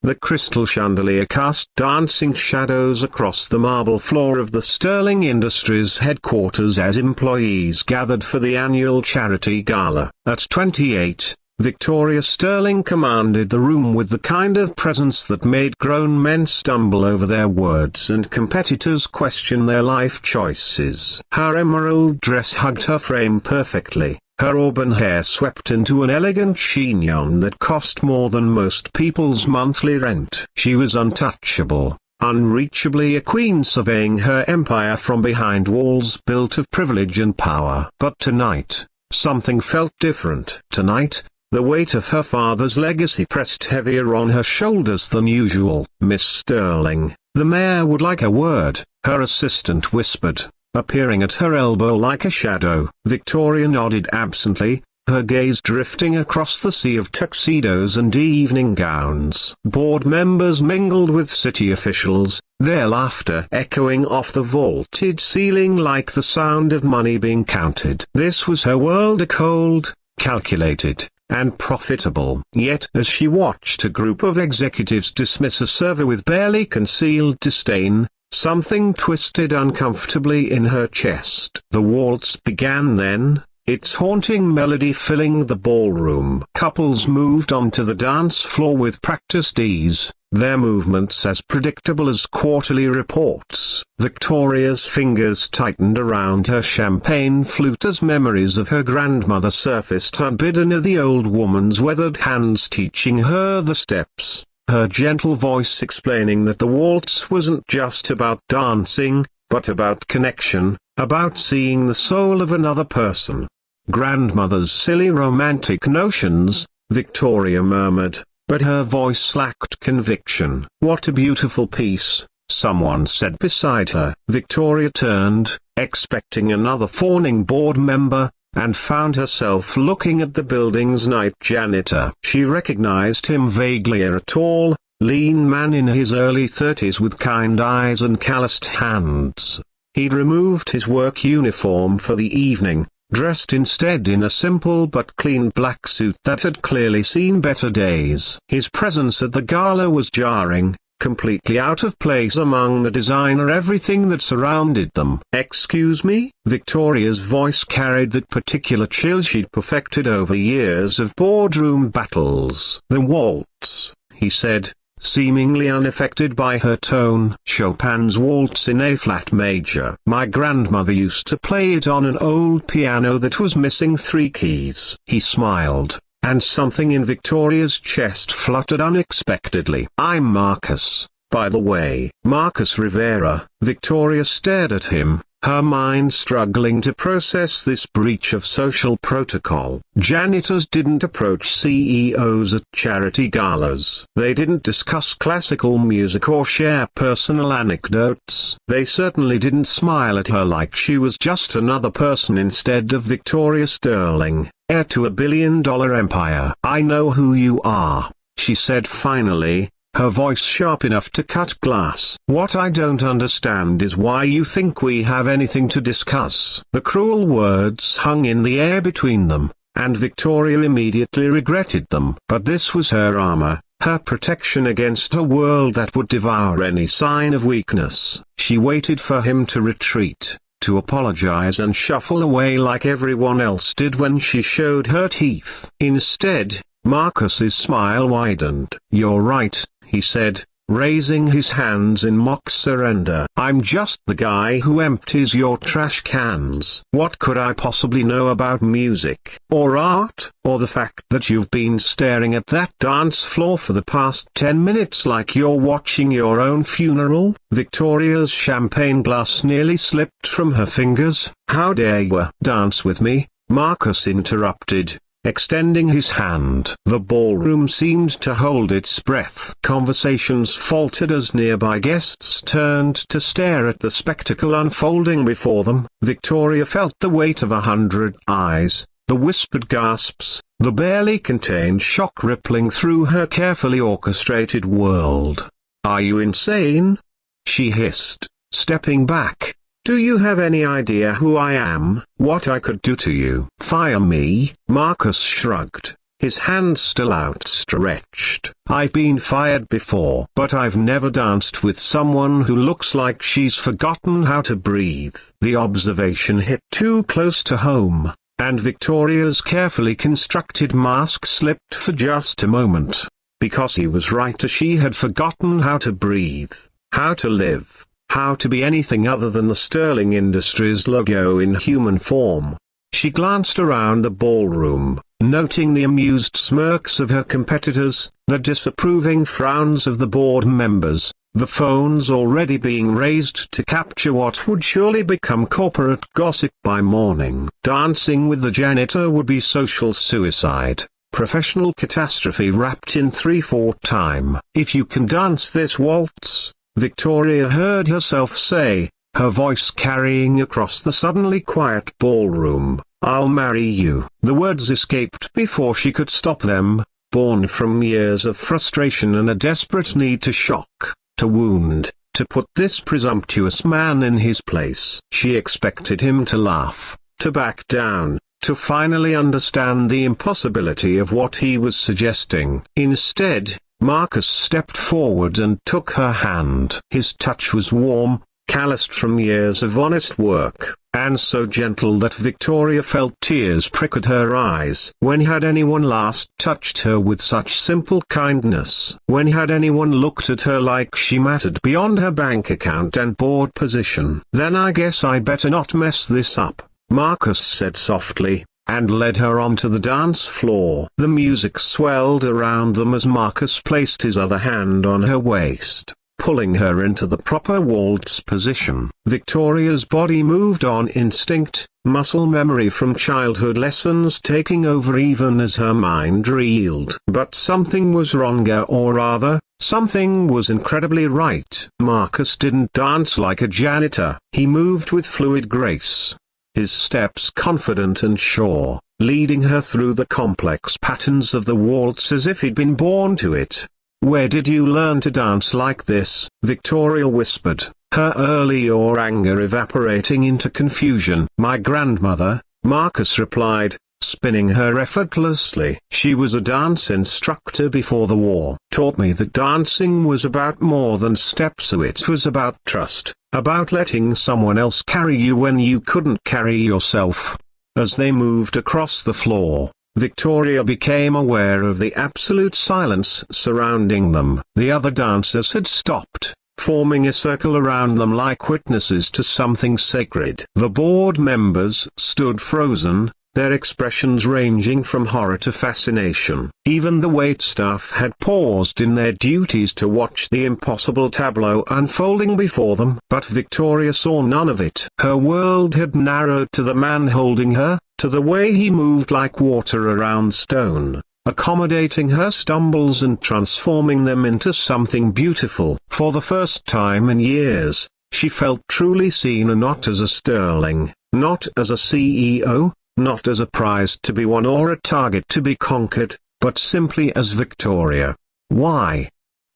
The crystal chandelier cast dancing shadows across the marble floor of the Sterling Industries headquarters as employees gathered for the annual charity gala. At 28, Victoria Sterling commanded the room with the kind of presence that made grown men stumble over their words and competitors question their life choices. Her emerald dress hugged her frame perfectly, her auburn hair swept into an elegant chignon that cost more than most people's monthly rent. She was untouchable, unreachably a queen surveying her empire from behind walls built of privilege and power. But tonight, something felt different. Tonight, the weight of her father's legacy pressed heavier on her shoulders than usual. "Miss Sterling, the mayor would like a word," her assistant whispered, appearing at her elbow like a shadow. Victoria nodded absently, her gaze drifting across the sea of tuxedos and evening gowns. Board members mingled with city officials, their laughter echoing off the vaulted ceiling like the sound of money being counted. This was her world, a cold, calculated, and profitable. Yet as she watched a group of executives dismiss a server with barely concealed disdain, something twisted uncomfortably in her chest. The waltz began then, its haunting melody filling the ballroom. Couples moved onto the dance floor with practiced ease, their movements as predictable as quarterly reports. Victoria's fingers tightened around her champagne flute as memories of her grandmother surfaced unbidden, the old woman's weathered hands teaching her the steps, her gentle voice explaining that the waltz wasn't just about dancing, but about connection, about seeing the soul of another person. "Grandmother's silly romantic notions," Victoria murmured, but her voice lacked conviction. "What a beautiful piece," someone said beside her. Victoria turned, expecting another fawning board member, and found herself looking at the building's night janitor. She recognized him vaguely, a tall, lean man in his early 30s with kind eyes and calloused hands. He'd removed his work uniform for the evening, dressed instead in a simple but clean black suit that had clearly seen better days. His presence at the gala was jarring, completely out of place among the designer everything that surrounded them. "Excuse me?" Victoria's voice carried that particular chill she'd perfected over years of boardroom battles. "The waltz," he said, seemingly unaffected by her tone. "Chopin's Waltz in A-flat major. My grandmother used to play it on an old piano that was missing 3 keys." He smiled, and something in Victoria's chest fluttered unexpectedly. "I'm Marcus, by the way." "Marcus Rivera." Victoria stared at him, her mind struggling to process this breach of social protocol. Janitors didn't approach CEOs at charity galas. They didn't discuss classical music or share personal anecdotes. They certainly didn't smile at her like she was just another person instead of Victoria Sterling, heir to a billion-dollar empire. "I know who you are," she said finally, her voice sharp enough to cut glass. "What I don't understand is why you think we have anything to discuss." The cruel words hung in the air between them, and Victoria immediately regretted them. But this was her armor, her protection against a world that would devour any sign of weakness. She waited for him to retreat, to apologize and shuffle away like everyone else did when she showed her teeth. Instead, Marcus's smile widened. "You're right," he said, raising his hands in mock surrender. "I'm just the guy who empties your trash cans. What could I possibly know about music, or art, or the fact that you've been staring at that dance floor for the past 10 minutes like you're watching your own funeral?" Victoria's champagne glass nearly slipped from her fingers. "How dare you dance with me?" Marcus interrupted, extending his hand. The ballroom seemed to hold its breath. Conversations faltered as nearby guests turned to stare at the spectacle unfolding before them. Victoria felt the weight of 100 eyes, the whispered gasps, the barely contained shock rippling through her carefully orchestrated world. "Are you insane?" she hissed, stepping back. "Do you have any idea who I am, what I could do to you?" "Fire me," Marcus shrugged, his hand still outstretched. "I've been fired before, but I've never danced with someone who looks like she's forgotten how to breathe." The observation hit too close to home, and Victoria's carefully constructed mask slipped for just a moment. Because he was right, she had forgotten how to breathe, how to live, how to be anything other than the Sterling Industries logo in human form. She glanced around the ballroom, noting the amused smirks of her competitors, the disapproving frowns of the board members, the phones already being raised to capture what would surely become corporate gossip by morning. Dancing with the janitor would be social suicide, professional catastrophe wrapped in 3/4 time. "If you can dance this waltz," Victoria heard herself say, her voice carrying across the suddenly quiet ballroom, "I'll marry you." The words escaped before she could stop them, born from years of frustration and a desperate need to shock, to wound, to put this presumptuous man in his place. She expected him to laugh, to back down, to finally understand the impossibility of what he was suggesting. Instead, Marcus stepped forward and took her hand. His touch was warm, calloused from years of honest work, and so gentle that Victoria felt tears prick at her eyes. When had anyone last touched her with such simple kindness? When had anyone looked at her like she mattered beyond her bank account and board position? "Then I guess I better not mess this up," Marcus said softly, and led her onto the dance floor. The music swelled around them as Marcus placed his other hand on her waist, pulling her into the proper waltz position. Victoria's body moved on instinct, muscle memory from childhood lessons taking over even as her mind reeled. But something was wrong, or rather, something was incredibly right. Marcus didn't dance like a janitor. He moved with fluid grace, his steps confident and sure, leading her through the complex patterns of the waltz as if he'd been born to it. "Where did you learn to dance like this?" Victoria whispered, her early anger evaporating into confusion. "My grandmother," Marcus replied, spinning her effortlessly. "She was a dance instructor before the war. Taught me that dancing was about more than steps, so it was about trust, about letting someone else carry you when you couldn't carry yourself." As they moved across the floor, Victoria became aware of the absolute silence surrounding them. The other dancers had stopped, forming a circle around them like witnesses to something sacred. The board members stood frozen, their expressions ranging from horror to fascination. Even the waitstaff had paused in their duties to watch the impossible tableau unfolding before them. But Victoria saw none of it. Her world had narrowed to the man holding her, to the way he moved like water around stone, accommodating her stumbles and transforming them into something beautiful. For the first time in years, she felt truly seen, and not as a sterling, not as a CEO, not as a prize to be won or a target to be conquered, but simply as Victoria. "Why?"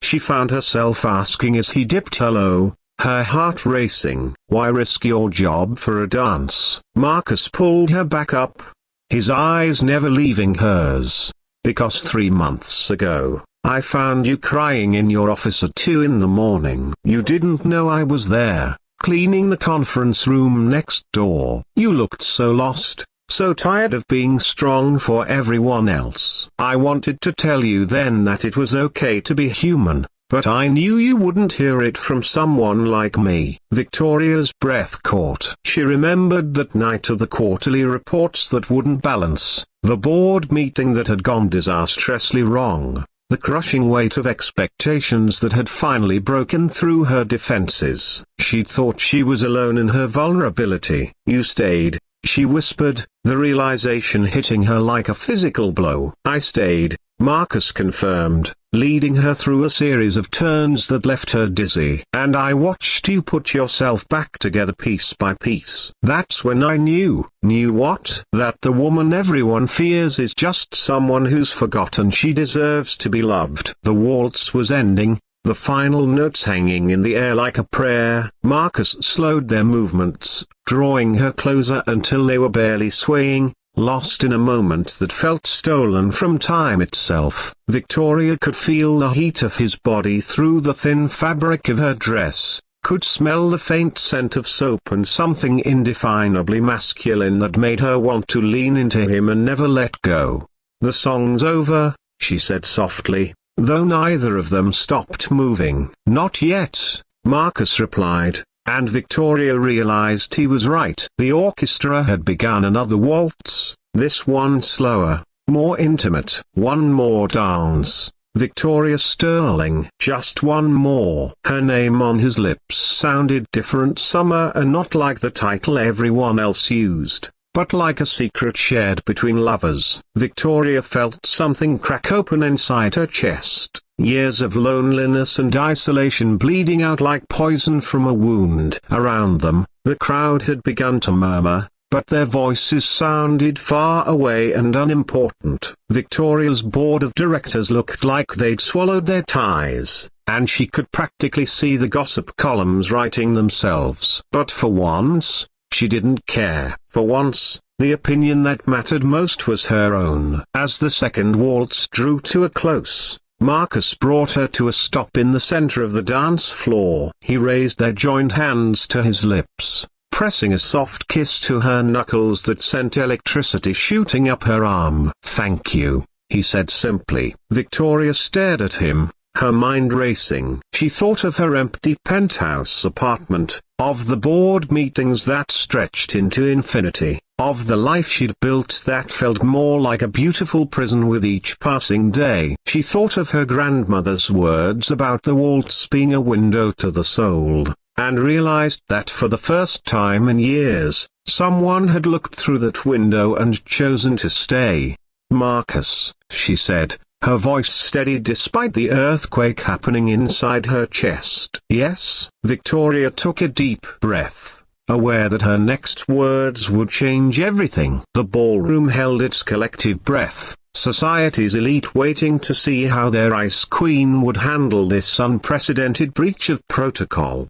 she found herself asking as he dipped her low, her heart racing. "Why risk your job for a dance?" Marcus pulled her back up, his eyes never leaving hers. "Because 3 months ago, I found you crying in your office at 2 in the morning. You didn't know I was there, cleaning the conference room next door. You looked so lost, so tired of being strong for everyone else. I wanted to tell you then that it was okay to be human, but I knew you wouldn't hear it from someone like me." Victoria's breath caught. She remembered that night of the quarterly reports that wouldn't balance, the board meeting that had gone disastrously wrong, the crushing weight of expectations that had finally broken through her defenses. She'd thought she was alone in her vulnerability. "You stayed," she whispered, the realization hitting her like a physical blow. "I stayed," Marcus confirmed, leading her through a series of turns that left her dizzy. "And I watched you put yourself back together piece by piece. That's when I knew." "Knew what?" "That the woman everyone fears is just someone who's forgotten she deserves to be loved." The waltz was ending, the final notes hanging in the air like a prayer. Marcus slowed their movements, drawing her closer until they were barely swaying, lost in a moment that felt stolen from time itself. Victoria could feel the heat of his body through the thin fabric of her dress, could smell the faint scent of soap and something indefinably masculine that made her want to lean into him and never let go. "The song's over," she said softly, though neither of them stopped moving. "Not yet," Marcus replied, and Victoria realized he was right. The orchestra had begun another waltz, this one slower, more intimate. One more dance. Victoria Sterling. Just one more. Her name on his lips sounded different, summer, and not like the title everyone else used, but like a secret shared between lovers. Victoria felt something crack open inside her chest, years of loneliness and isolation bleeding out like poison from a wound. Around them, the crowd had begun to murmur, but their voices sounded far away and unimportant. Victoria's board of directors looked like they'd swallowed their ties, and she could practically see the gossip columns writing themselves. But for once, she didn't care. For once, the opinion that mattered most was her own. As the second waltz drew to a close, Marcus brought her to a stop in the center of the dance floor. He raised their joined hands to his lips, pressing a soft kiss to her knuckles that sent electricity shooting up her arm. "Thank you," he said simply. Victoria stared at him, her mind racing. She thought of her empty penthouse apartment, of the board meetings that stretched into infinity, of the life she'd built that felt more like a beautiful prison with each passing day. She thought of her grandmother's words about the waltz being a window to the soul, and realized that for the first time in years, someone had looked through that window and chosen to stay. "Marcus," she said, her voice steady despite the earthquake happening inside her chest. "Yes?" Victoria took a deep breath, aware that her next words would change everything. The ballroom held its collective breath, society's elite waiting to see how their ice queen would handle this unprecedented breach of protocol.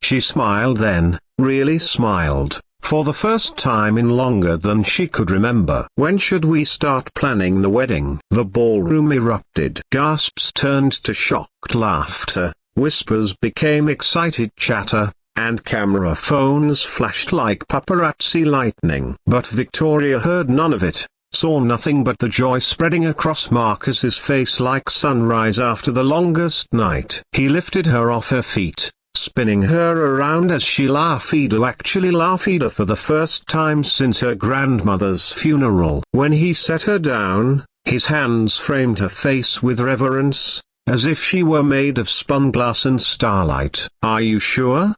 She smiled then, really smiled, for the first time in longer than she could remember. "When should we start planning the wedding?" The ballroom erupted. Gasps turned to shocked laughter, whispers became excited chatter, and camera phones flashed like paparazzi lightning. But Victoria heard none of it, saw nothing but the joy spreading across Marcus's face like sunrise after the longest night. He lifted her off her feet, spinning her around as she actually laughed for the first time since her grandmother's funeral. When he set her down, his hands framed her face with reverence, as if she were made of spun glass and starlight. "Are you sure?"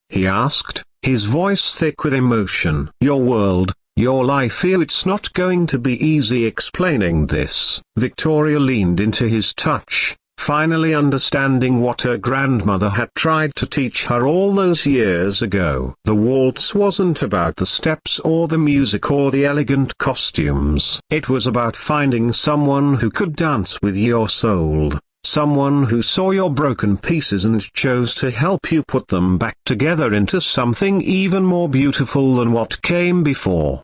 he asked, his voice thick with emotion. "Your world, your life here, it's not going to be easy explaining this." Victoria leaned into his touch, finally understanding what her grandmother had tried to teach her all those years ago. The waltz wasn't about the steps or the music or the elegant costumes. It was about finding someone who could dance with your soul, someone who saw your broken pieces and chose to help you put them back together into something even more beautiful than what came before.